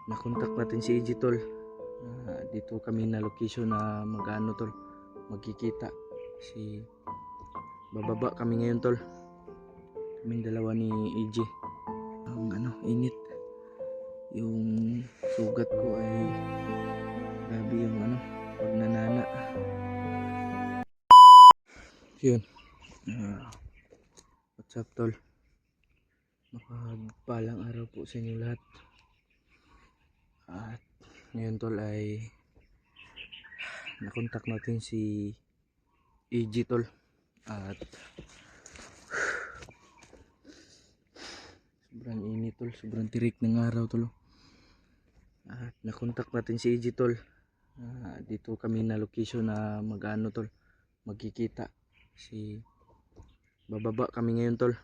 nakontak natin si EJ tol. Dito kami na location na mag-ano tol, magkikita. Si bababa kami ngayon tol. Kaming dalawa ni EJ. Ang init. Yung sugat ko ay grabe yung pag nanana. Yun. What's up tol? Mapagpalang araw po sa inyo lahat. At ngayon tol ay nakontak natin si EJ tol. At sobrang init tol, sobrang tirik ng araw tol. At nakontak natin si EJ tol. Dito kami na location na mag-ano tol, magkikita. Si bababa kami ngayon tol.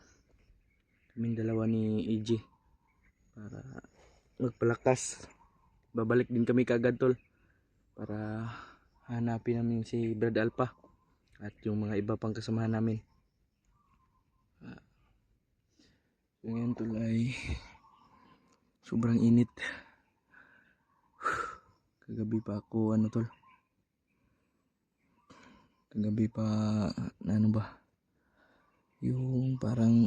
Kaming dalawa ni EJ para magpalakas. Babalik din kami kagad tol para hanapin namin si Brad Alpha at yung mga iba pang kasamahan namin. Ngayon tol ay sobrang init. Kagabi pa ako tol. Kagabi pa yung parang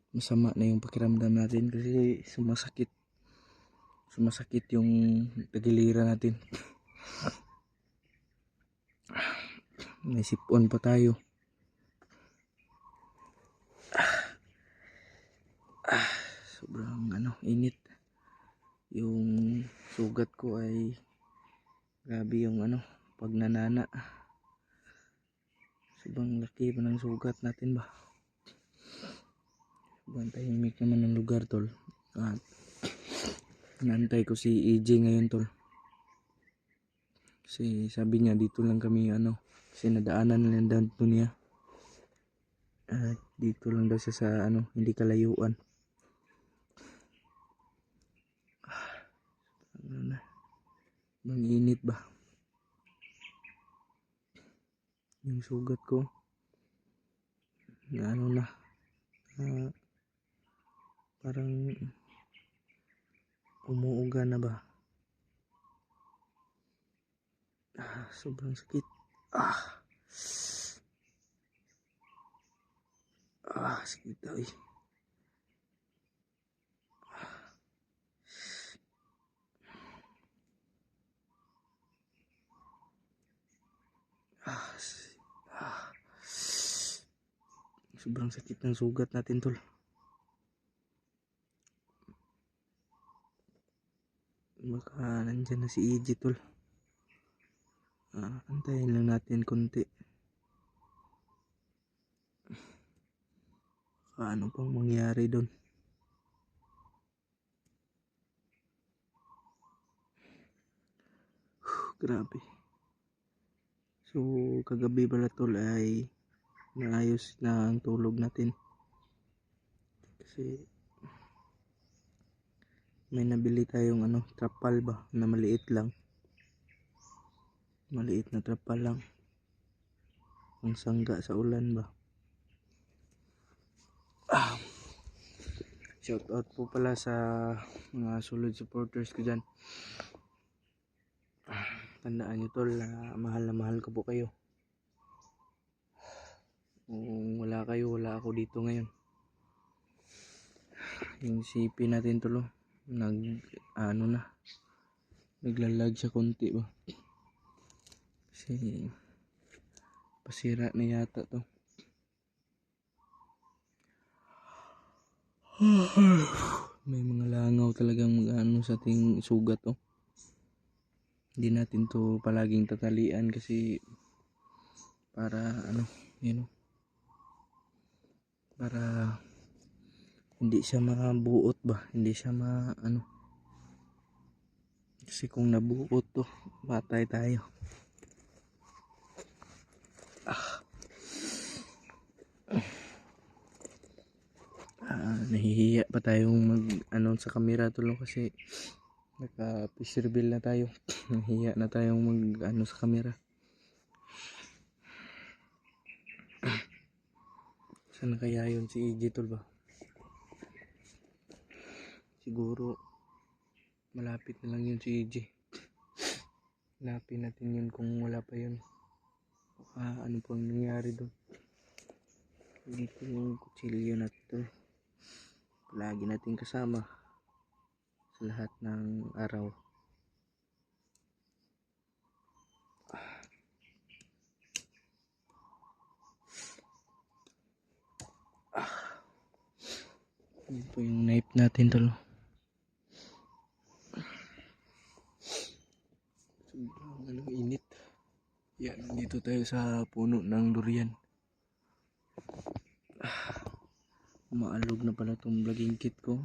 masama na yung pakiramdam natin kasi sumasakit yung tagiliran natin. May sipon pa tayo. Sobrang init. Yung sugat ko ay grabe yung pag nanana. Sobrang laki pa ng sugat natin ba. Sobrang tahimik naman ng lugar tol. At nantay ko si EJ ngayon tol. Kasi sabi niya dito lang kami kasi nadaanan lang daw niya. At dito lang daw siya sa hindi kalayuan. Ang init ba? Yung sugat ko na parang umuuga na ba? Sobrang sakit. Sakit daw eh. Sobrang sakit ng sugat natin tol. Baka nandyan na si EJ tol. Antayin lang natin konti. Ano pang mangyari doon? Grabe. So kagabi pala tol ay naayos na ang tulog natin. Kasi may nabili tayong trapal ba na maliit lang. Maliit na trapal lang. Ang sangga sa ulan ba. Shout out po pala sa mga solid supporters ko dyan. Tandaan nyo tol na mahal ko po kayo. Kung wala kayo, wala ako dito ngayon. Yung CP natin tol naglalag siya konti ba. Kasi pasira na yata to. May mga langaw talagang sa ating sugat Hindi natin to palaging tatalian kasi para para hindi siya mabuot ba, hindi siya kasi kung nabuot to patay tayo. Nahihiya pa tayong mag sa camera tol kasi naka fish reveal na tayo. Nahihiya na tayong mag sa camera. Sana kaya yun si EJ tol ba? Siguro malapit na lang yun si EJ. Hanapin natin yun kung wala pa yun. Baka ano pang nangyari doon. Dito yung kutsilyo natin tol. Palagi natin kasama sa lahat ng araw. Ito yung knife natin tol. Sobrang init. Yan, dito tayo sa puno ng durian. Maalog na pala itong vlogging kit ko.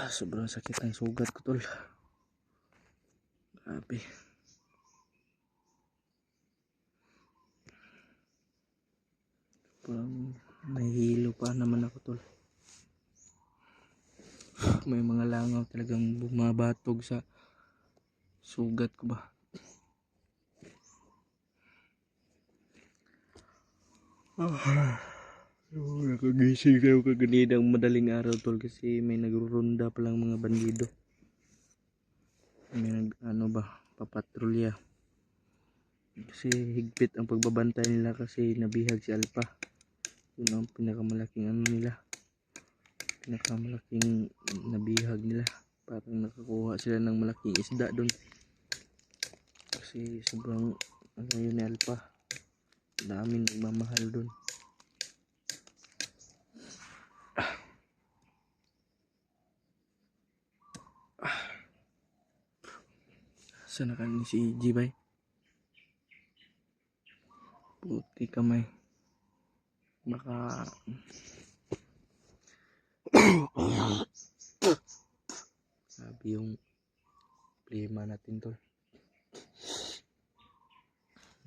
Sobrang sakit ng sugat ko tol. Grabe. Parang nahihilo pa naman ako tol. May mga langaw talagang bumabatog sa sugat ko ba. Nakagising kayo kaganidang madaling araw tol kasi may nagruronda palang mga bandido. May papatrolya. Kasi higpit ang pagbabantay nila kasi nabihag si Alpha. Yun ang pinakamalaking nila. Pinakamalaking nabihag nila. Parang nakakuha sila ng malaking isda doon. Kasi sobrang yun ni Alpha. Daming nagmamahal doon. Sana ka ni si Jibay? Puti kamay. Baka sabi yung problema natin tol.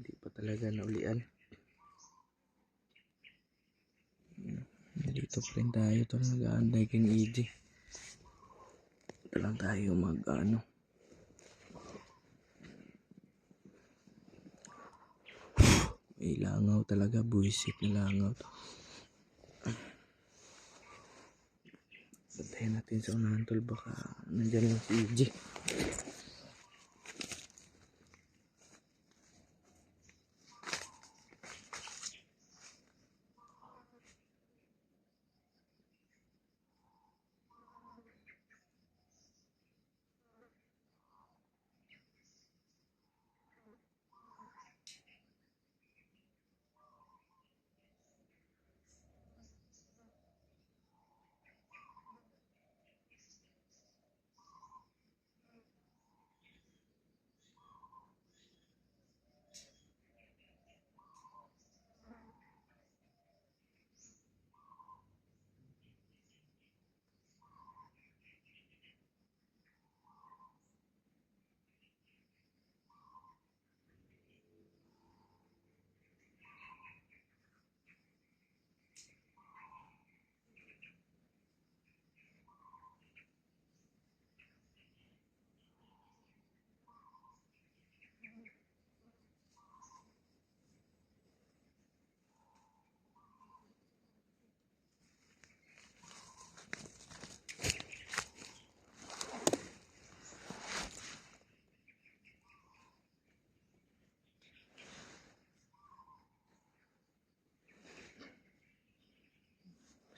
Hindi pa talaga naulian. Dito pa rin tayo tol. Nag-aanday kang EJ. Ito lang tayo may langaw talaga. Buisit na langaw to. Bantayan natin sa unahan tol. Baka nandyan lang si EJ.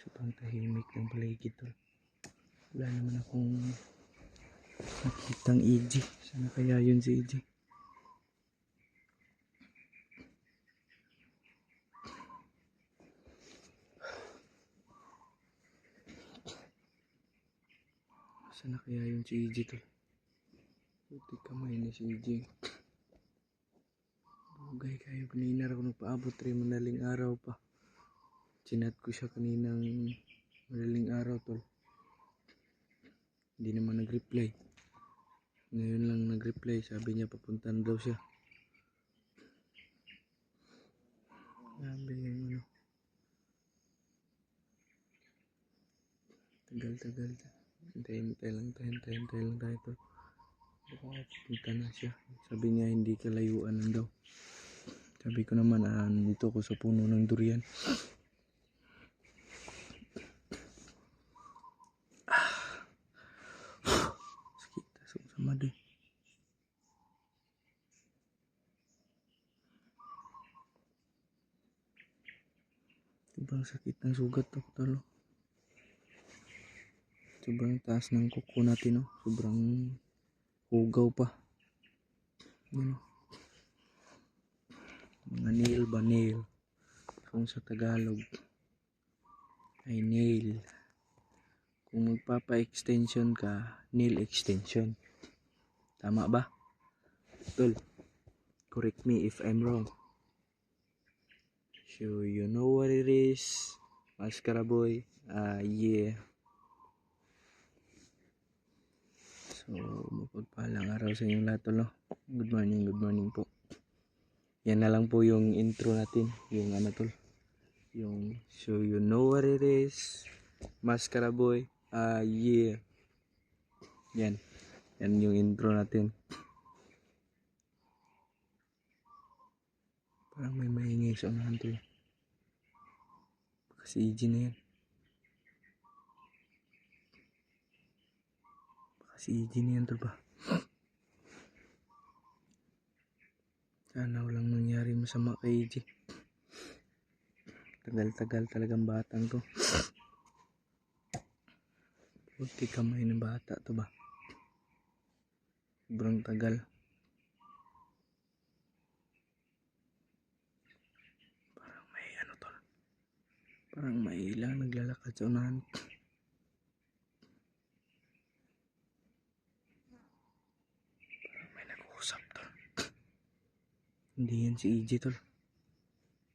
Sobrang tahimik ng paligid tol. Wala naman akong nakitang EJ. Sana kaya yun si EJ. Sana kaya yun si EJ tol. Puti kamay ni si EJ. Bugay kayo. Kanina ako nagpaabot rin madaling araw pa. Chinat ko siya kaninang madaling araw tol. Hindi naman nag-reply. Ngayon lang nag-reply. Sabi niya papunta na daw siya. Sabi yung tagal. Hintayin lang tayo tol. Baka papunta na siya. Sabi niya hindi kalayuan lang daw. Sabi ko naman dito ko sa puno ng durian. Ade. Sobrang sakit ng sugat to, tol. Sobrang taas ng kuko natin, no? Sobrang hugaw pa. Yan, no? Mga nail ba, nail? Kung sa Tagalog ay nail. Kung magpapa-extension ka, nail extension. Tama ba? Tol, correct me if I'm wrong. So, you know what it is, Mascara Boy. Yeah. So, mapagpalang araw sa inyong lahat, tol, no? Good morning po. Yan na lang po yung intro natin. Yung ano, tol. Yung, so you know what it is, Mascara Boy. Yeah. Yan. Yan yung intro natin. Parang may maingay sa unahan, tol. Baka si EG na yan. Baka si EG na yan, tol ba? Sana walang nangyari masama kay EG. Tagal-tagal talagang batang to. Puti kamay ng bata to ba? Sobrang tagal. Parang may ano, tol. Parang may ilang naglalakad sa unahan. Parang may nag-uusap, tol. Hindi yan si EG, tol.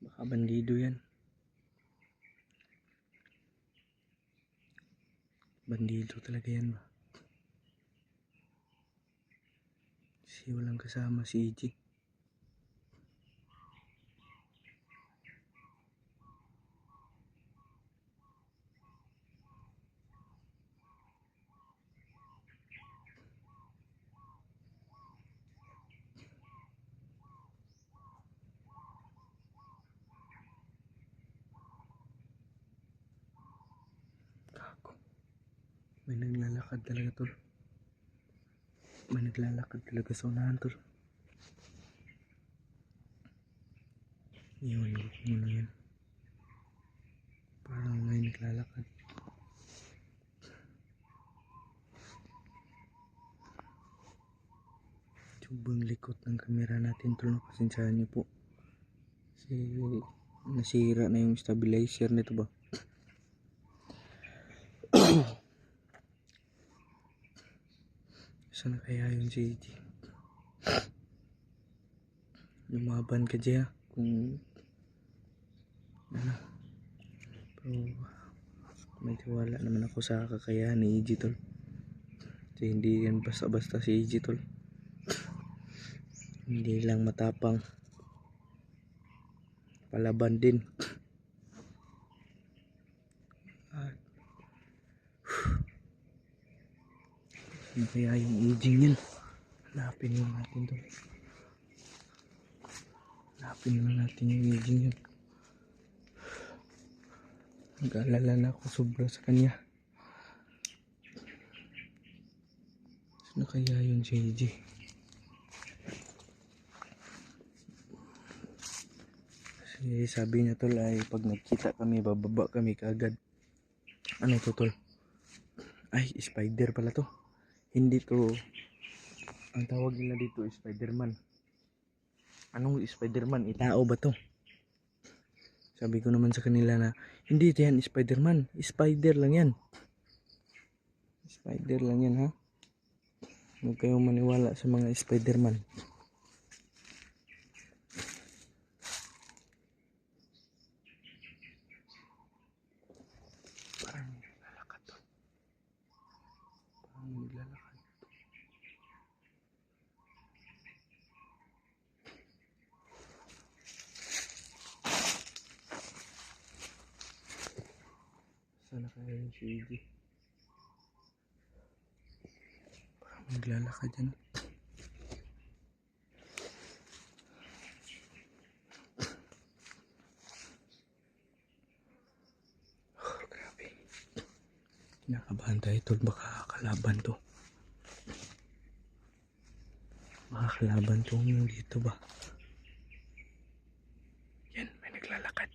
Baka bandido yan. Bandido talaga yan ba? Kasi walang kasama si EG. Kako. May naglalakad talaga, tol. May naglalakad talaga sa unahan, tol. Iwan ko muna yan. Parang may naglalakad. Sobrang likot ng camera natin, tol. Pasensyahan niyo po. Kasi nasira na yung stabilizer nito ba. Sana kaya yung si EG? Lumaban ka dyan kung ano. Pero may tiwala naman ako sa kakayahan ni EG, tol. Kasi hindi yan basta-basta si EG, tol. Hindi lang matapang, palaban din. At ano kaya yung EG niyan? Hanapin lang natin, tol. Hanapin lang natin yung EG niyan. Nag-aalala na ako sobra sa kanya. Ano kaya yung si EG? Kasi sabi niya, tol, ay pag nagkita kami, bababa kami kaagad. Ano to, tol? Ay, spider pala to. Hindi to, ang tawag nila dito Spiderman. Anong Spiderman? Itao ba to? Sabi ko naman sa kanila na hindi ito yan Spiderman, spider lang yan. Spider lang yan, ha? Huwag kayong maniwala sa mga Spiderman. Parang naglalakad to. Parang naglalakad. Sana kaya yung si EG? Parang naglalakad yan. Oh, grabe. Kinakabahan tayo, tol. Baka kalaban to. Makakalaban tong dito ba? Yan, may naglalakad.